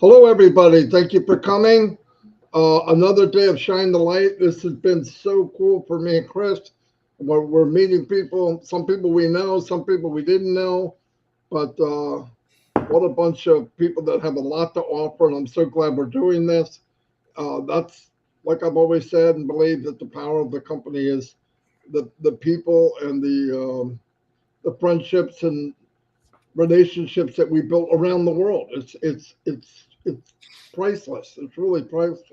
Hello, everybody. Thank you for coming. Another day of Shine the Light. This has been so cool for me and Chris. We're meeting people, some people we know, some people we didn't know, but what a bunch of people that have a lot to offer. And I'm so glad we're doing this. That's like I've always said and believe that the power of the company is the people and the friendships and relationships that we built around the world. It's priceless. It's really priceless.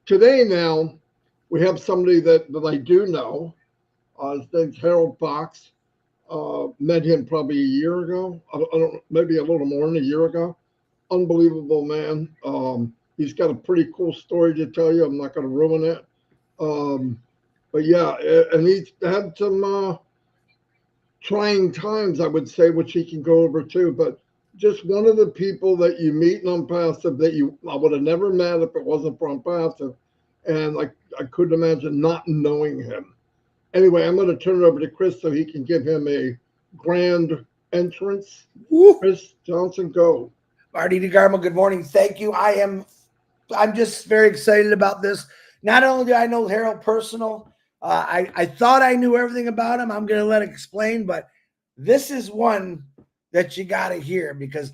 Today now we have somebody that I do know. His name's Harold Fox. Met him probably a year ago. I don't maybe a little more than a year ago. Unbelievable man. He's got a pretty cool story to tell you. I'm not going to ruin it. But yeah, and he's had some trying times, I would say, which he can go over too. But just one of the people that you meet in Unpassive that I would have never met if it wasn't for Unpassive. And like I couldn't imagine not knowing him. Anyway, I'm going to turn it over to Chris so he can give him a grand entrance. Woo. Chris Johnson, go. Marty DeGarmo, good morning. Thank you. I'm just very excited about this. Not only do I know Harold personal, I thought I knew everything about him. I'm going to let it explain, but this is one that you got to hear because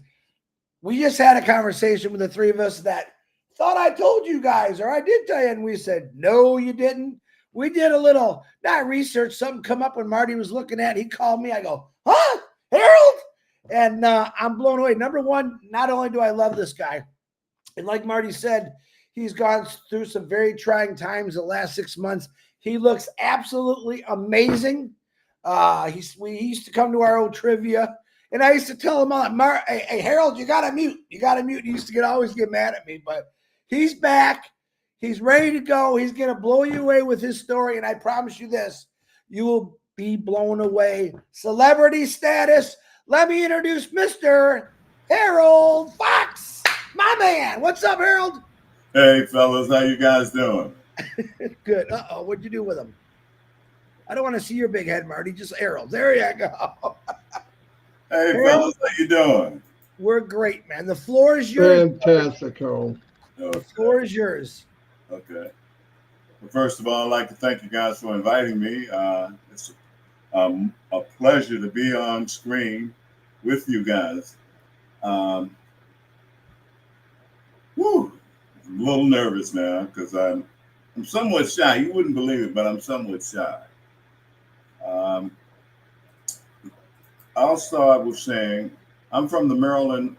we just had a conversation with the three of us that thought I told you guys, or I did tell you, and we said, no, you didn't. We did a little, not research, something come up when Marty was looking at it. He called me. I go, huh, Harold? And I'm blown away. Number one, not only do I love this guy, and like Marty said, he's gone through some very trying times the last 6 months. He looks absolutely amazing. He used to come to our old trivia, and I used to tell him, hey, Harold, you got to mute. You got to mute. He used to always get mad at me, but he's back. He's ready to go. He's going to blow you away with his story, and I promise you this, you will be blown away. Celebrity status. Let me introduce Mr. Harold Fox, my man. What's up, Harold? Hey, fellas, how you guys doing? Good. Uh-oh, what'd you do with him? I don't want to see your big head, Marty. Just Harold. There you go. Hey, Harold, fellas, how you doing? We're great, man. The floor is yours. Fantastic, Harold. Okay. The floor is yours. Okay. Well, first of all, I'd like to thank you guys for inviting me. It's a pleasure to be on screen with you guys. Woo! I'm a little nervous now because I'm somewhat shy. You wouldn't believe it, but I'm somewhat shy. I'll start with saying I'm from the Maryland,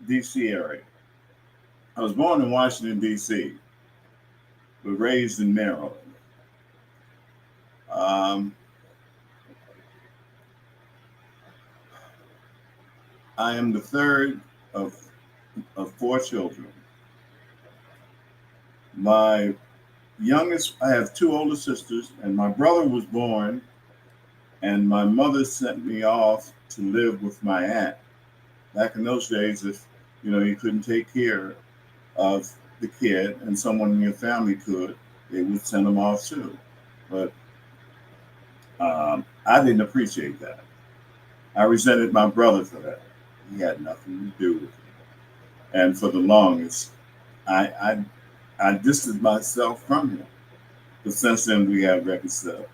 D.C. area. I was born in Washington, D.C., but raised in Maryland. I am the third of 4 children. My youngest, I have 2 older sisters, and my brother was born, and my mother sent me off to live with my aunt. Back in those days, if you couldn't take care of the kid and someone in your family could, they would send them off too. But I didn't appreciate that. I resented my brother for that. He had nothing to do with it. And for the longest, I distanced myself from him. But since then, we have reconciled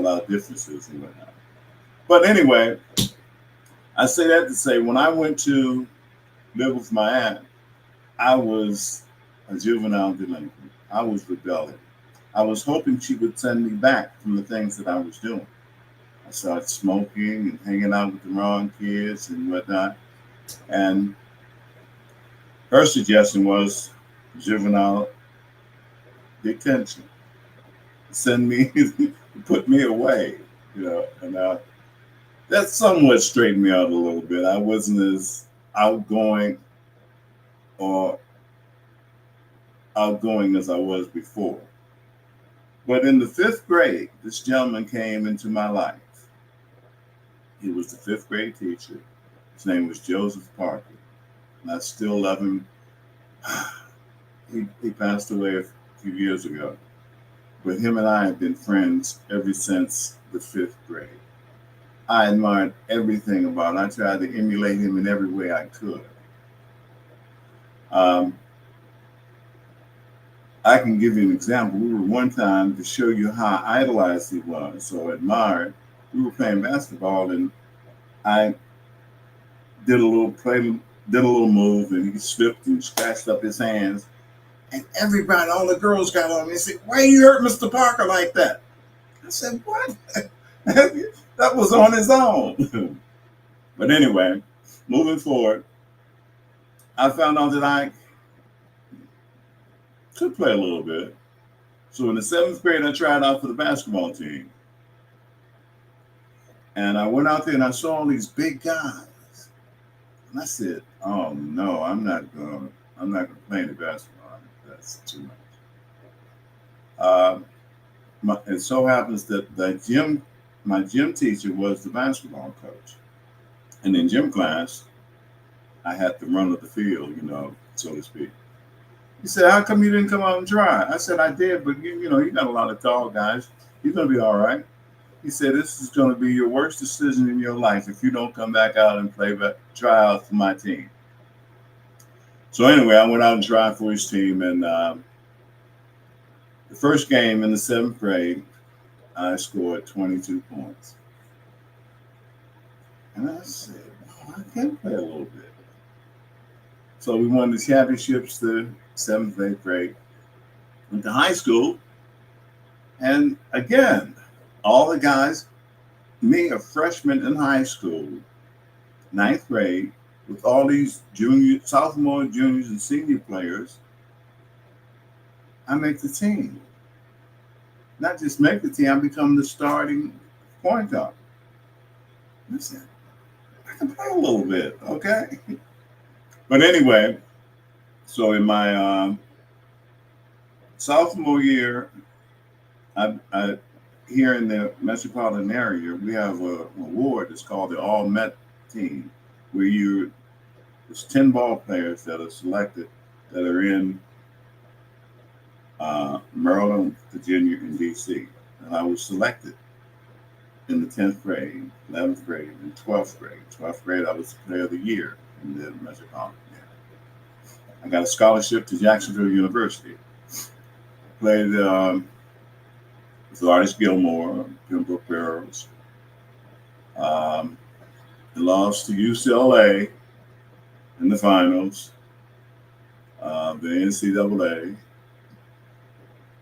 our differences and whatnot. But anyway, I say that to say, when I went to live with my aunt, I was a juvenile delinquent. I was rebelling. I was hoping she would send me back from the things that I was doing. I started smoking and hanging out with the wrong kids and whatnot. And her suggestion was juvenile detention. Send me, put me away, and that somewhat straightened me out a little bit. I wasn't as outgoing as I was before. But in the 5th grade, this gentleman came into my life. He was the 5th grade teacher. His name was Joseph Parker, and I still love him. He passed away a few years ago, but him and I have been friends ever since the 5th grade. I admired everything about him. I tried to emulate him in every way I could. Um, I can give you an example. We were one time to show you how idolized he was, so admired. We were playing basketball, and I did a little play, did a little move, and he slipped and scratched up his hands. And everybody, all the girls got on me and said, "Why you hurt Mr. Parker like that?" I said, "What?" That was on his own. But anyway, moving forward, I found out that I could play a little bit. So in the 7th grade, I tried out for the basketball team. And I went out there and I saw all these big guys. And I said, "Oh no, I'm not gonna play any basketball. That's too much." It so happens that my gym teacher was the basketball coach. And in gym class, I had the run of the field, so to speak. He said, "How come you didn't come out and try?" I said, "I did, but you got a lot of tall guys. You're gonna be all right." He said, "This is gonna be your worst decision in your life if you don't come back out and try out for my team." So anyway, I went out and tried for his team, and the first game in the 7th grade, I scored 22 points. And I said, "Oh, I can play a little bit." So we won the championships the 7th, 8th grade. Went to high school. And again, all the guys, me, a freshman in high school, 9th grade, with all these sophomore, juniors, and senior players, I make the team. Not just make the team, I become the starting point guard. I said, "I can play a little bit, okay?" But anyway, so in my sophomore year, I here in the metropolitan area, we have an award that's called the All Met Team, where there's 10 ball players that are selected that are in Maryland, Virginia, and DC. And I was selected in the 10th grade, 11th grade, and 12th grade. 12th grade, I was the player of the year in the metropolitan area. I got a scholarship to Jacksonville University. Played with Artist Gilmore, Pembroke Barrows. Lost to UCLA in the finals, the NCAA.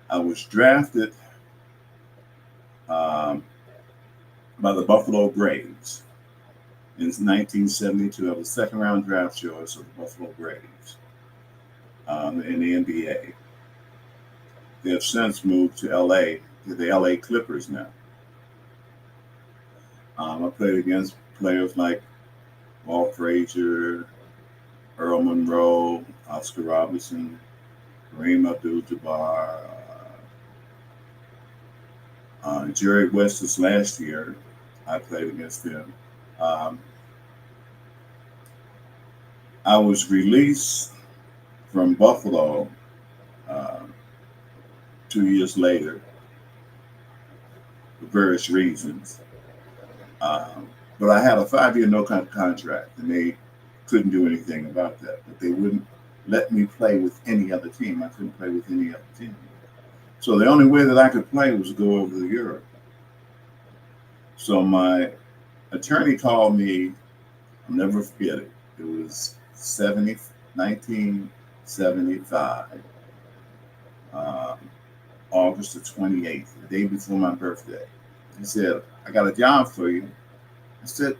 I was drafted by the Buffalo Braves in 1972. I was second round draft choice of the Buffalo Braves in the NBA. They have since moved to LA, to the LA Clippers now. I played against players like Walt Frazier, Earl Monroe, Oscar Robertson, Kareem Abdul-Jabbar, Jerry West this last year. I played against him. I was released from Buffalo 2 years later for various reasons. But I had a 5-year contract, and they couldn't do anything about that. But they wouldn't let me play with any other team. I couldn't play with any other team. So the only way that I could play was to go over to Europe. So my attorney called me, I'll never forget it. It was 1975, August the 28th, the day before my birthday. He said, "I got a job for you." I said,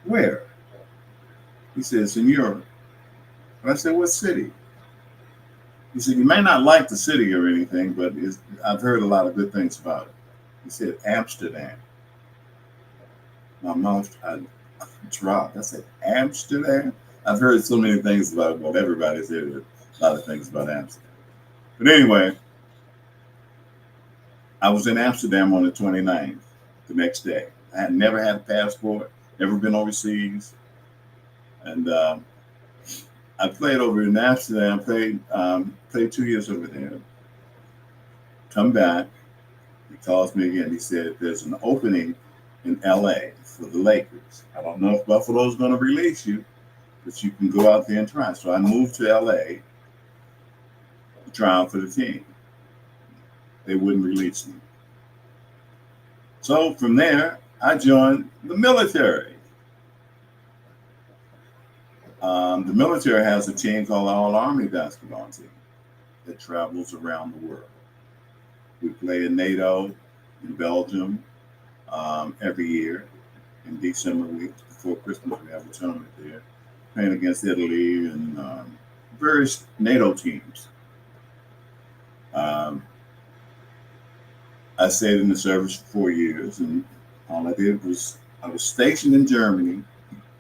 "Where?" He said, "It's in Europe." And I said, "What city?" He said, "You may not like the city or anything, but I've heard a lot of good things about it." He said, "Amsterdam." My mouth dropped. I said, "Amsterdam?" I've heard so many things about it. Well, everybody's heard a lot of things about Amsterdam. But anyway, I was in Amsterdam on the 29th, the next day. I had never had a passport, never been overseas. And I played over in Amsterdam, played 2 years over there. Come back, he calls me again. He said, "There's an opening in LA for the Lakers. I don't know if Buffalo's going to release you, but you can go out there and try. So I moved to LA to try out for the team. They wouldn't release me. So from there, I joined the military. The military has a team called the All Army Basketball Team that travels around the world. We play in NATO in Belgium every year. In December week before Christmas, we have a tournament there, playing against Italy and various NATO teams. I stayed in the service for 4 years, and all I did was I was stationed in Germany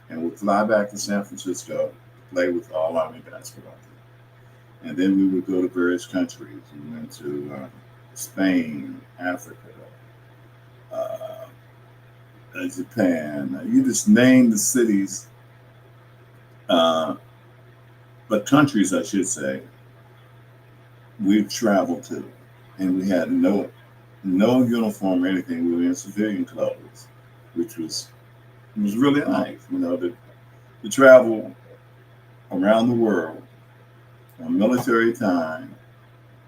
and would fly back to San Francisco to play with All Army Basketball Team. And then we would go to various countries. We went to Spain, Africa, Japan. You just name the cities, but countries, I should say, we've traveled to, and we had no uniform or anything. We were in civilian clothes, which was really nice, to travel around the world on military time.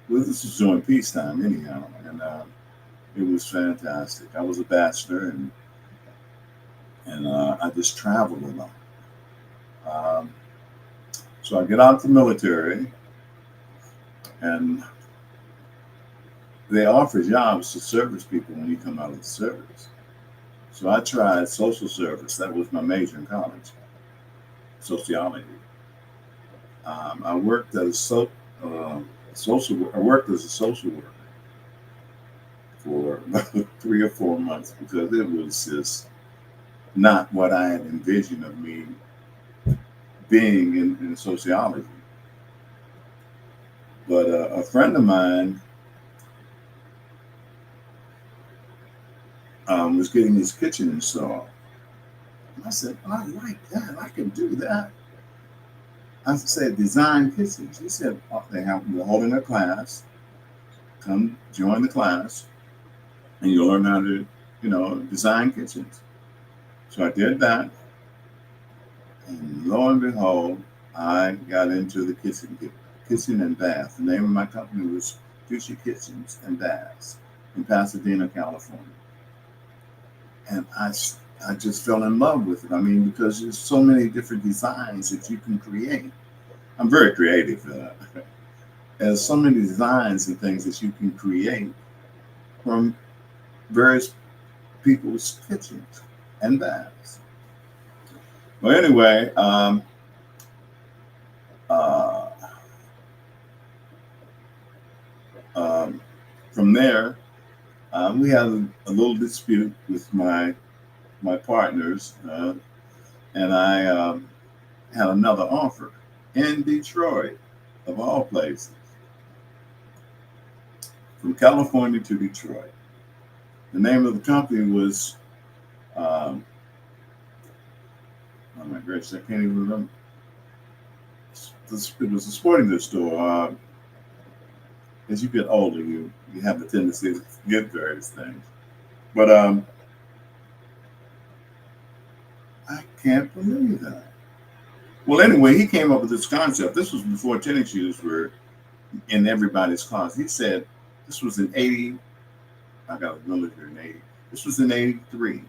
Well, this was during peacetime, anyhow, and it was fantastic. I was a bachelor, and I just traveled a lot. So I get out of the military, and they offer jobs to service people when you come out of the service. So I tried social service. That was my major in college, sociology. I worked as a I worked as a social worker for about 3 or 4 months because it was just not what I had envisioned of me being in sociology. But a friend of mine was getting his kitchen installed. And I said, I like that. I can do that. I said, design kitchens. He said, they're holding a class. Come join the class, and you'll learn how to, design kitchens. So I did that. And lo and behold, I got into the kitchen and bath. The name of my company was Future Kitchens and Baths in Pasadena, California. And I just fell in love with it. I mean, because there's so many different designs that you can create. I'm very creative. There's so many designs and things that you can create from various people's kitchens and baths. Well, anyway, from there, we had a little dispute with my partners, and I had another offer in Detroit, of all places, from California to Detroit. The name of the company was, oh my gosh, I can't even remember. It was a sporting goods store. As you get older, you have the tendency to forget various things. But I can't believe that. Well, anyway, he came up with this concept. This was before tennis shoes were in everybody's closet. He said, this was in 80, I got a military in 80. This was in 83.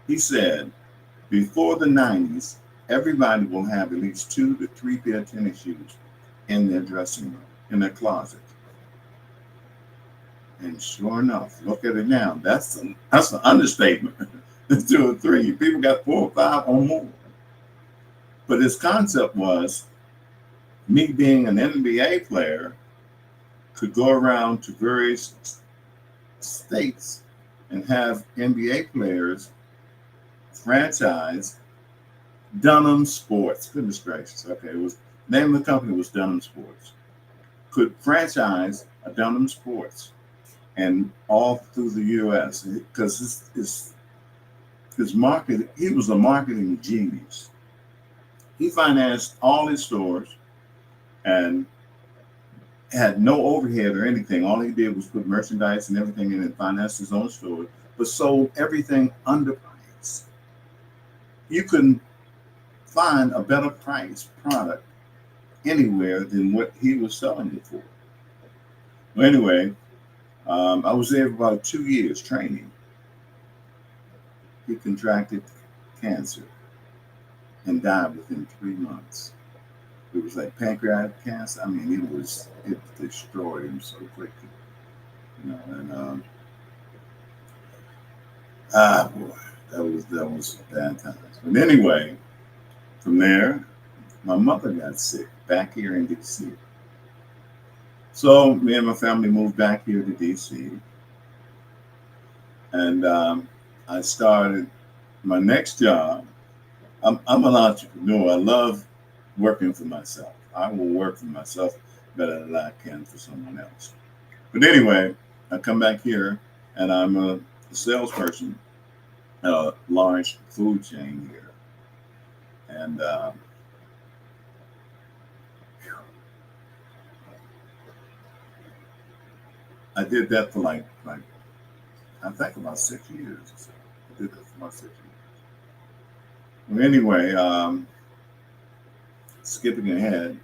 He said, before the 90s, everybody will have at least 2 to 3 pair of tennis shoes in their dressing room, in their closet. And sure enough, look at it now. That's an understatement. 2 or 3. People got 4 or 5 or more. But his concept was, me being an NBA player could go around to various states and have NBA players franchise Dunham Sports. Goodness gracious. Okay, name of the company was Dunham Sports. Could franchise a Dunham Sports and all through the U.S. because his market, he was a marketing genius. He financed all his stores and had no overhead or anything. All he did was put merchandise and everything in and financed his own store, but sold everything under price. You couldn't find a better price product anywhere than what he was selling it for. Well, anyway, I was there for about 2 years training. He contracted cancer and died within 3 months. It was like pancreatic cancer. I mean, it destroyed him so quickly. You know, and boy, that was bad times. But anyway, from there, my mother got sick back here in DC. So me and my family moved back here to DC, and I started my next job. I'm an entrepreneur. I love working for myself. I will work for myself better than I can for someone else. But anyway, I come back here and I'm a salesperson at a large food chain here. And I did that for like I think about 6 years or so. I did that for about 6 years. Well, anyway, skipping ahead,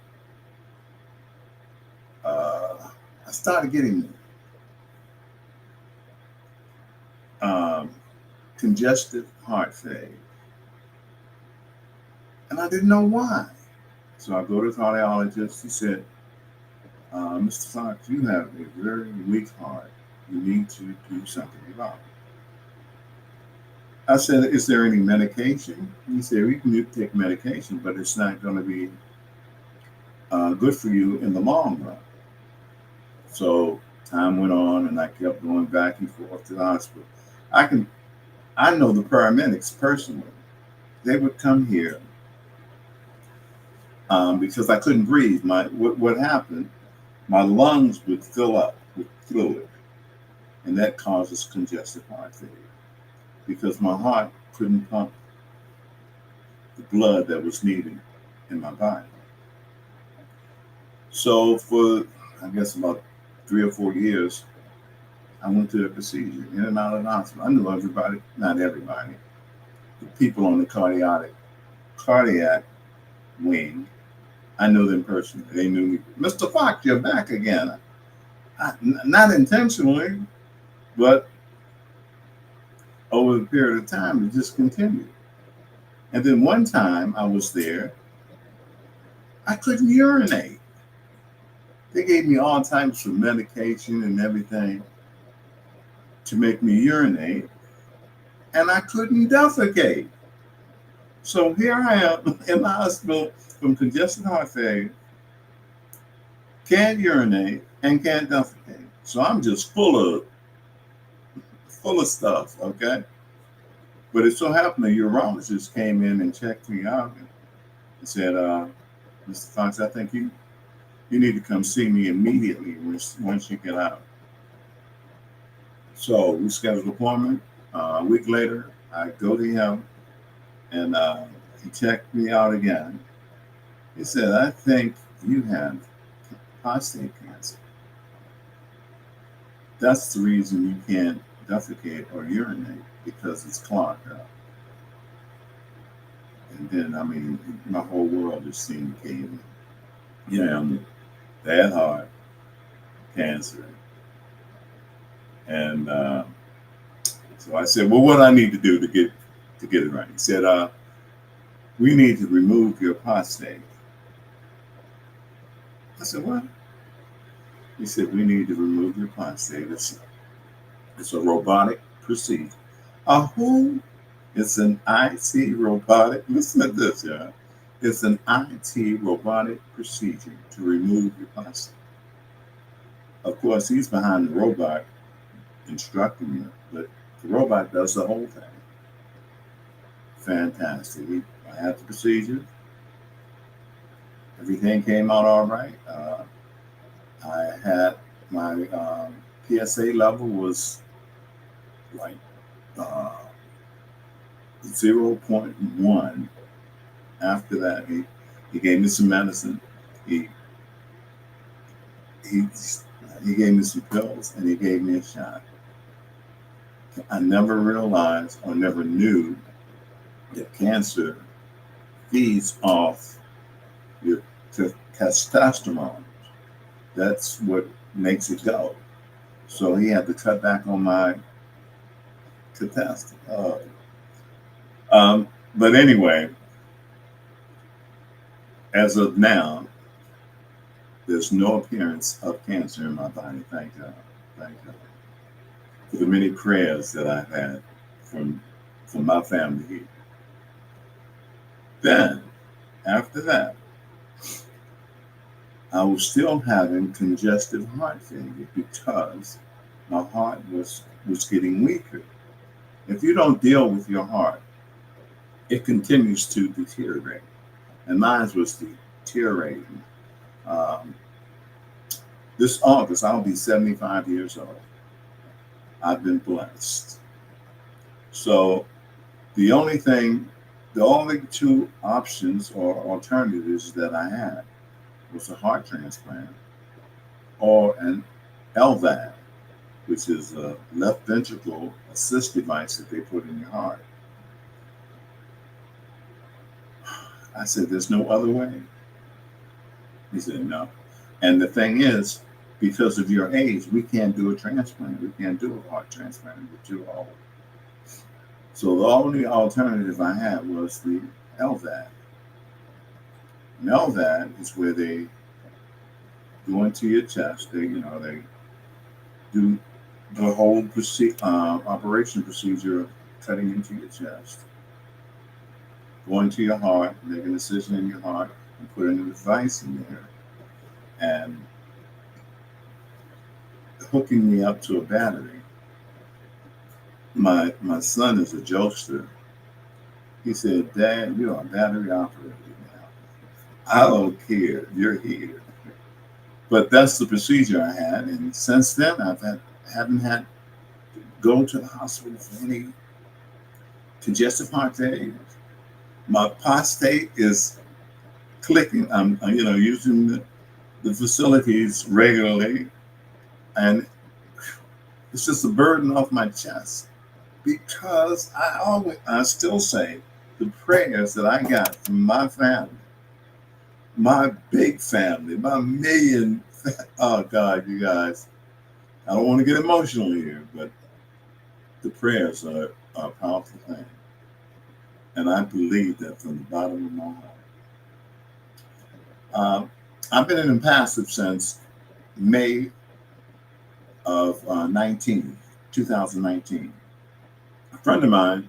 I started getting congestive heart failure. And I didn't know why. So I go to the cardiologist. He said, Mr. Fox, you have a very weak heart. You need to do something about it. I said, is there any medication? He said, we can take medication, but it's not going to be good for you in the long run. So time went on and I kept going back and forth to the hospital. I know the paramedics personally. They would come here because I couldn't breathe. What happened, my lungs would fill up with fluid, and that causes congestive heart failure because my heart couldn't pump the blood that was needed in my body. So for, I guess, about 3 or 4 years, I went through the procedure, in and out of the hospital. I knew everybody, not everybody, the people on the cardiac wing. I knew them personally. They knew me. Mr. Fox, you're back again. Not intentionally, but over the period of time, it just continued. And then one time I was there, I couldn't urinate. They gave me all types of medication and everything to make me urinate, and I couldn't defecate. So here I am in the hospital from congestive heart failure, can't urinate and can't defecate. So I'm just full of stuff, okay? But it so happened a urologist came in and checked me out and said, Mr. Fox, I think you need to come see me immediately once you get out. So we scheduled an appointment. A week later, I go to him and he checked me out again. He said, I think you have prostate cancer. That's the reason you can't defecate or urinate, because it's clogged up. And then, I mean, my whole world just seemed to cave in. Yeah, I'm bad heart, cancer. And so I said, well, what do I need to do to get it right? He said, we need to remove your prostate. I said, what? He said, we need to remove your prostate. It's a robotic procedure. Who? It's an IT robotic. Listen to this, y'all. It's an IT robotic procedure to remove your prostate. Of course, he's behind the robot instructing you, but the robot does the whole thing. Fantastic. I had the procedure. Everything came out all right. I had my PSA level was like 0.1. After that, he gave me some medicine. He gave me some pills and he gave me a shot. I never realized or never knew that cancer feeds off your testosterone. That's what makes it go. So he had to cut back on my testosterone. But anyway, as of now, there's no appearance of cancer in my body. Thank God. Thank God. For the many prayers that I've had from my family here. Then, after that, I was still having congestive heart failure because my heart was getting weaker. If you don't deal with your heart, it continues to deteriorate. And mine was deteriorating. This August, I'll be 75 years old. I've been blessed. So the only two options or alternatives that I had was a heart transplant or an LVAD, which is a left ventricle assist device that they put in your heart. I said, there's no other way. He said, no. And the thing is, because of your age, we can't do a transplant. We can't do a heart transplant. We're too old. So the only alternative I had was the LVAD. And LVAD is where they go into your chest. They do the whole operation procedure of cutting into your chest, go into your heart, make an incision in your heart, and put a device in there, and hooking me up to a battery. My son is a jokester. He said, Dad, you're a battery operator now. I don't care. You're here. But that's the procedure I had. And since then, haven't had to go to the hospital for any congestive heart failure. My prostate is clicking. I'm using the facilities regularly. And it's just a burden off my chest. Because I still say the prayers that I got from my family, my big family, my million, oh God, you guys, I don't want to get emotional here, but the prayers are a powerful thing. And I believe that from the bottom of my heart. I've been in impassive since May of 2019. A friend of mine,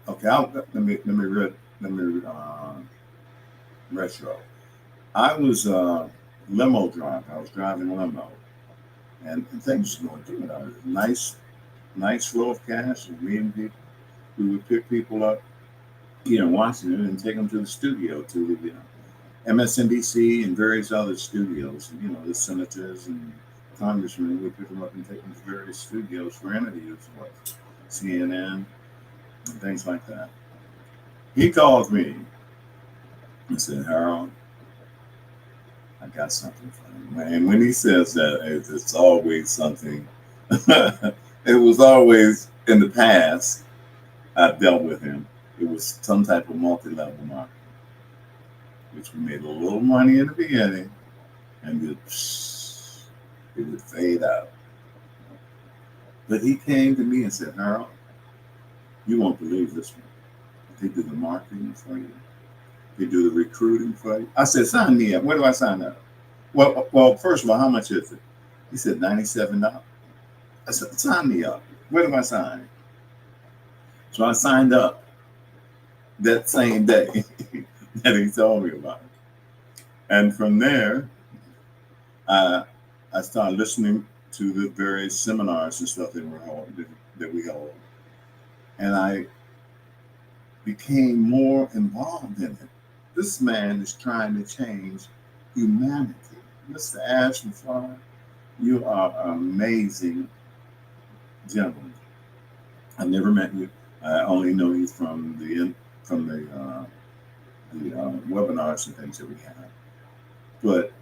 okay, let me retro. I was a limo driver. I was driving a limo, and things were going good. I was nice flow of cash. And me and people, we would pick people up here in Washington and take them to the studio, to the MSNBC and various other studios. The senators and congressmen would pick them up and take them to various studios for interviews, like CNN and things like that. He called me and said, Harold, I got something for you, man. When he says that, it's always something. It was always in the past I dealt with him. It was some type of multi-level marketing, which we made a little money in the beginning, and it would fade out. But he came to me and said, Harold, you won't believe this one. They do the marketing for you. They do the recruiting for you. I said, sign me up. Where do I sign up? Well, first of all, how much is it? He said, $97. I said, sign me up. Where do I sign? So I signed up that same day that he told me about it. And from there, I started listening to the various seminars and stuff that we hold. And I became more involved in it. This man is trying to change humanity. Mr. Ashton Farr, you are an amazing gentleman. I never met you. I only know you from the webinars and things that we have. But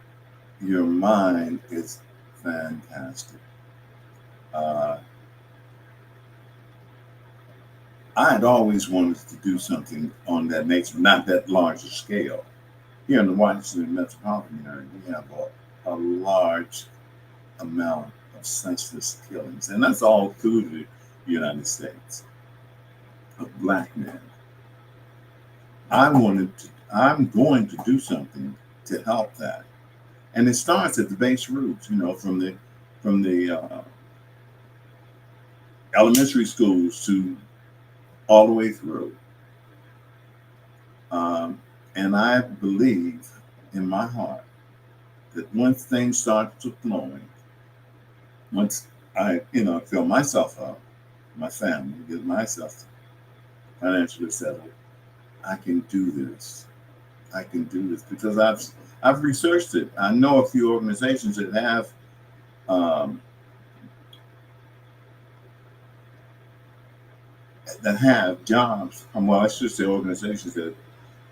your mind is fantastic. I had always wanted to do something on that nature, not that large a scale. Here in the Washington metropolitan area, we have a large amount of senseless killings, and that's all through the United States, of Black men. I'm going to do something to help that, and it starts at the base roots. From the elementary schools to all the way through. And I believe in my heart that once things start to flowing, once I fill myself up, my family, get myself financially settled, I can do this. I can do this because I've researched it. I know a few organizations that have jobs. Well, I should say organizations that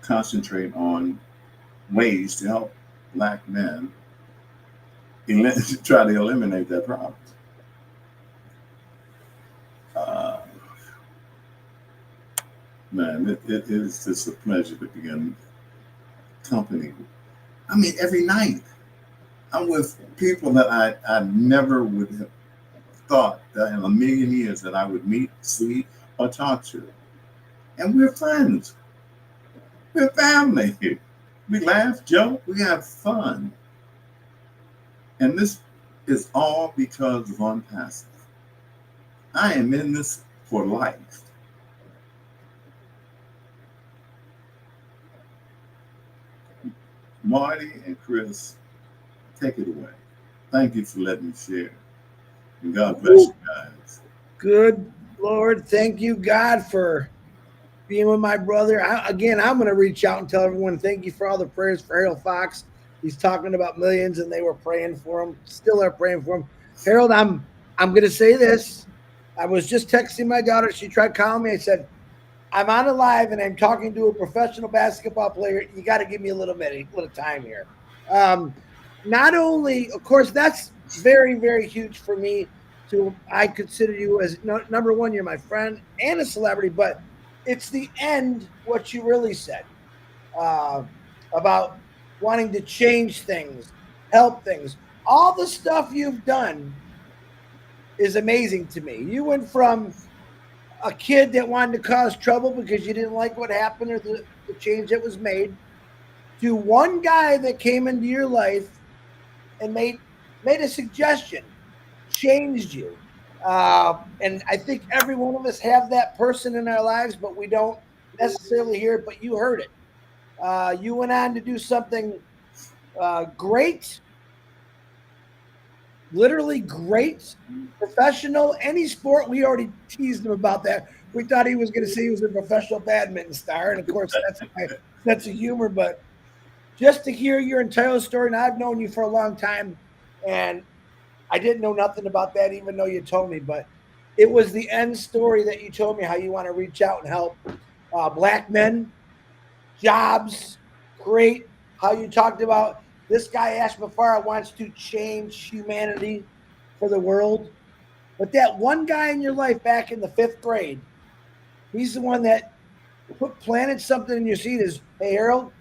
concentrate on ways to help Black men try to eliminate that problem. Man, it is just a pleasure to begin company. I mean, every night I'm with people that I never would have thought that in a million years that I would meet, see, or talk to. And we're friends. We're family. We laugh, joke, we have fun. And this is all because of ONPASSIVE. I am in this for life. Marty and Chris, take it away. Thank you for letting me share. And God bless you guys. Good Lord, thank you, God, for being with my brother. I'm going to reach out and tell everyone thank you for all the prayers for Harold Fox. He's talking about millions, and they were praying for him. Still are praying for him. Harold, I'm going to say this. I was just texting my daughter. She tried calling me. I said, I'm on a live, and I'm talking to a professional basketball player. You got to give me a little time here. Not only, of course, that's very, very huge for me. I consider you as number one. You're my friend and a celebrity, but it's the end. What you really said about wanting to change things, help things, all the stuff you've done is amazing to me. You went from a kid that wanted to cause trouble because you didn't like what happened or the change that was made, to one guy that came into your life and made a suggestion, changed you. And I think every one of us have that person in our lives, but we don't necessarily hear it, but you heard it. You went on to do something great, literally great, professional, any sport. We already teased him about that. We thought he was going to say he was a professional badminton star. And of course, that's my sense of humor. But just to hear your entire story, and I've known you for a long time, and I didn't know nothing about that, even though you told me. But it was the end story that you told me how you want to reach out and help Black men, jobs, great. How you talked about this guy, Ashmafara, wants to change humanity for the world. But that one guy in your life back in the 5th grade, he's the one that planted something in your seed is, hey, Harold,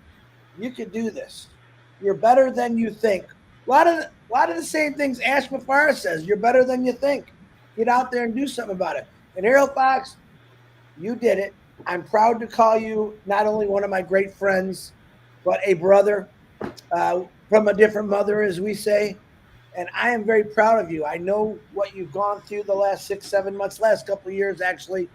you could do this. You're better than you think. A lot of the same things Ashmafara says. You're better than you think. Get out there and do something about it. And Harold Fox, you did it. I'm proud to call you not only one of my great friends, but a brother from a different mother, as we say. And I am very proud of you. I know what you've gone through the last 6, 7 months, last couple of years, actually.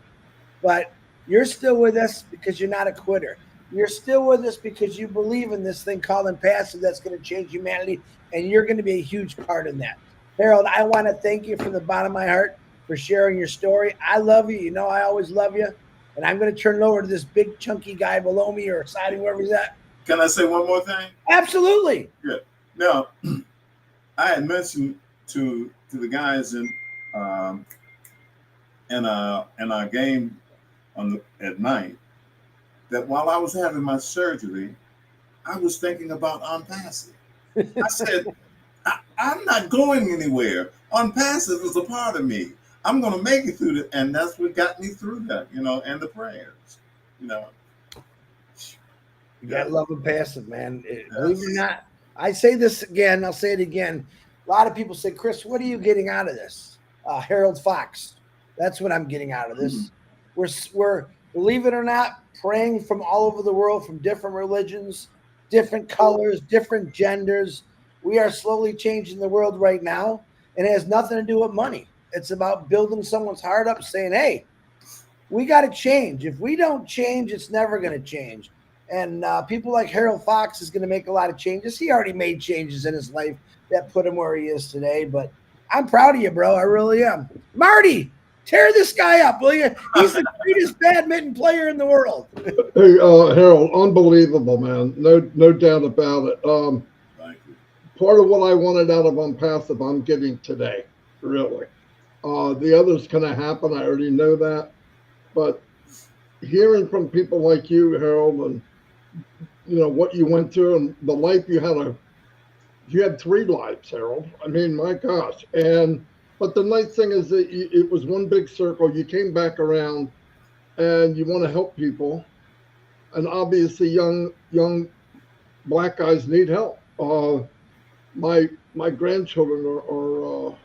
But you're still with us because you're not a quitter. You're still with us because you believe in this thing called ONPASSIVE that's going to change humanity, and you're going to be a huge part in that. Harold, I want to thank you from the bottom of my heart for sharing your story. I love you. You know I always love you. And I'm going to turn it over to this big, chunky guy below me or siding wherever he's at. Can I say one more thing? Absolutely. Good. Now, I had mentioned to the guys in our game at night that while I was having my surgery, I was thinking about ONPASSIVE. I said, I'm not going anywhere. ONPASSIVE is a part of me. I'm going to make it through it. And that's what got me through that, you know, and the prayers, you know. You got to love ONPASSIVE, man. Believe it or not, I say this again, I'll say it again. A lot of people say, Chris, what are you getting out of this? Harold Fox. That's what I'm getting out of this. We're, believe it or not, praying from all over the world, from different religions, different colors, different genders. We are slowly changing the world right now, and it has nothing to do with money. It's about building someone's heart up, saying, hey, we got to change. If we don't change, it's never going to change. And people like Harold Fox is going to make a lot of changes. He already made changes in his life that put him where he is today. But I'm proud of you, bro. I really am. Marty, tear this guy up, will you? He's the greatest badminton player in the world. Hey, Harold, unbelievable, man. No doubt about it. Thank you. Part of what I wanted out of ONPASSIVE, I'm getting today, really. The others kind of happen. I already know that. But hearing from people like you, Harold, and you know what you went through and the life you had 3 lives, Harold. I mean, my gosh. But the nice thing is that it was one big circle. You came back around and you want to help people. And obviously young Black guys need help. My grandchildren are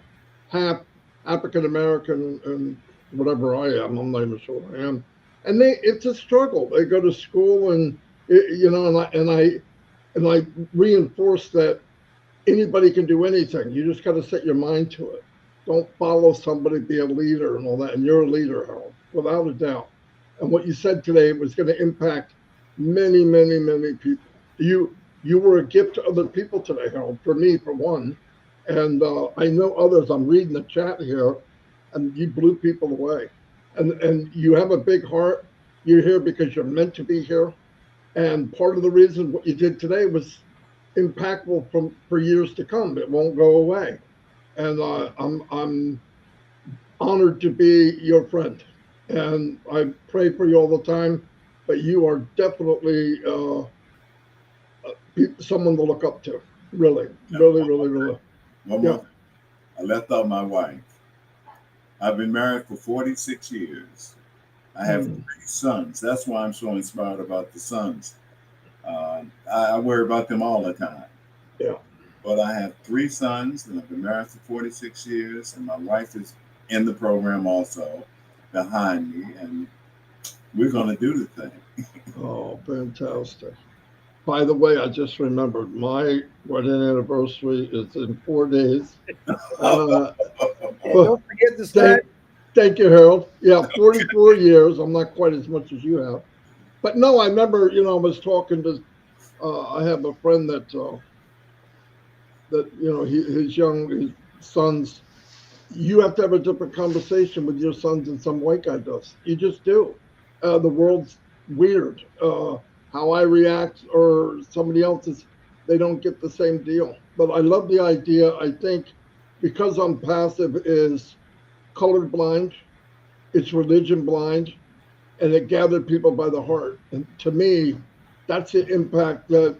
half African American and whatever I am. I'm not even sure what I am. And it's a struggle. They go to school and you know, and I reinforce that anybody can do anything. You just got to set your mind to it. Don't follow somebody, be a leader and all that. And you're a leader, Harold, without a doubt. And what you said today was going to impact many, many, many people. You were a gift to other people today, Harold, for me, for one. And I know others. I'm reading the chat here, and you blew people away. And you have a big heart. You're here because you're meant to be here. And part of the reason what you did today was impactful for years to come. It won't go away. And I'm honored to be your friend. And I pray for you all the time. But you are definitely someone to look up to. Really, really. One more thing. I left out my wife. I've been married for 46 years. I have 3 sons. That's why I'm so inspired about the sons. I worry about them all the time. Yeah. But I have 3 sons, and I've been married for 46 years, and my wife is in the program also behind me, and we're going to do the thing. Oh, fantastic. By the way, I just remembered my wedding anniversary is in 4 days. Don't forget this time. Thank you, Harold. Yeah, 44 years. I'm not quite as much as you have. But no, I remember, you know, I was talking to, I have a friend that you know, his sons, you have to have a different conversation with your sons than some white guy does. You just do. The world's weird. How I react or somebody else's, they don't get the same deal. But I love the idea. I think because ONPASSIVE is colorblind, it's religion blind, and it gathered people by the heart. And to me, that's the impact that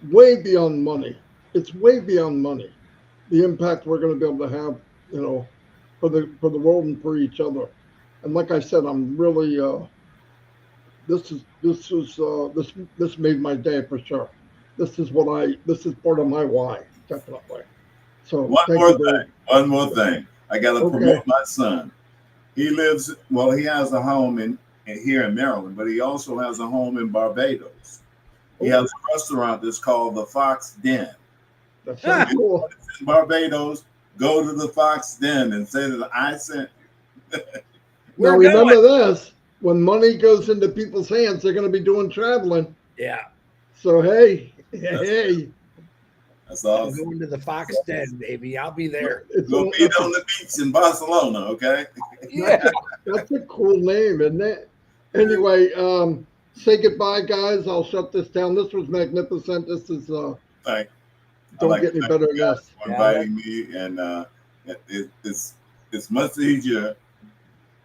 way beyond money. It's way beyond money. The impact we're going to be able to have, you know, for the world and for each other. And like I said, I'm really this made my day for sure. This is part of my why, definitely. So one more thing. I got to promote my son. He has a home here in Maryland, but he also has a home in Barbados. He has a restaurant that's called the Fox Den. That's so cool. In Barbados, go to the Fox Den and say that I sent you. Now remember this: when money goes into people's hands, they're going to be doing traveling. Yeah. So hey. That's awesome. I'm going to the Fox Den, baby. I'll be there. We'll meet on the beach in Barcelona, okay? Yeah. That's a cool name, isn't it? Anyway, say goodbye, guys. I'll shut this down. This was magnificent. This is don't get any better than this. For inviting me, and it's much easier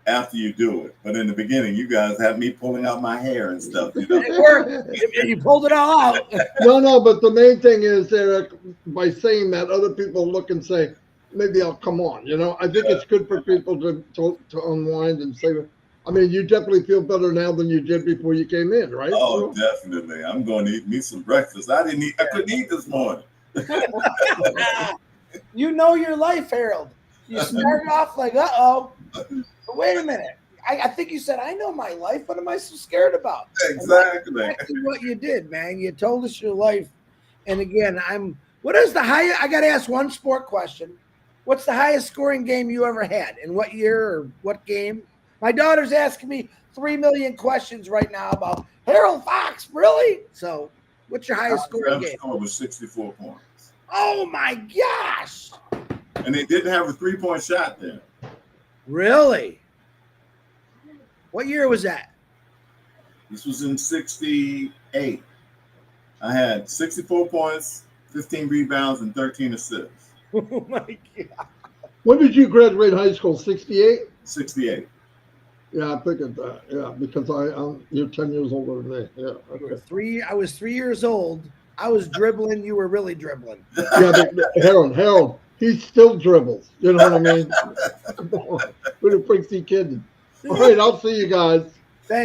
after you do it. But in the beginning, you guys have me pulling out my hair and stuff. You know? It worked. You pulled it all out. No, but the main thing is, Eric, by saying that, other people look and say, maybe I'll come on. You know, I think it's good for people to unwind and say, I mean, you definitely feel better now than you did before you came in, right? Oh, definitely. I'm going to eat me some breakfast. I couldn't eat this morning. You know your life, Harold. You started off like, uh-oh. But wait a minute. I think you said, I know my life. What am I so scared about? Exactly. Exactly what you did, man. You told us your life. And again, what is the highest? I got to ask one sport question. What's the highest scoring game you ever had? In what year or what game? My daughter's asking me 3 million questions right now about Harold Fox. Really? So what's your highest scoring game? Score was 64 points. Oh my gosh. And they didn't have a 3-point shot there. Really? What year was that? This was in 68. I had 64 points, 15 rebounds, and 13 assists. Oh my God. When did you graduate high school? 68? 68. Yeah, I figured that. Yeah, because you're 10 years older than me. Yeah. Okay. I was 3 years old. I was dribbling. You were really dribbling. Yeah, but Harold, he still dribbles. You know what I mean? Who the freak's he kidding? All right, I'll see you guys. Thanks.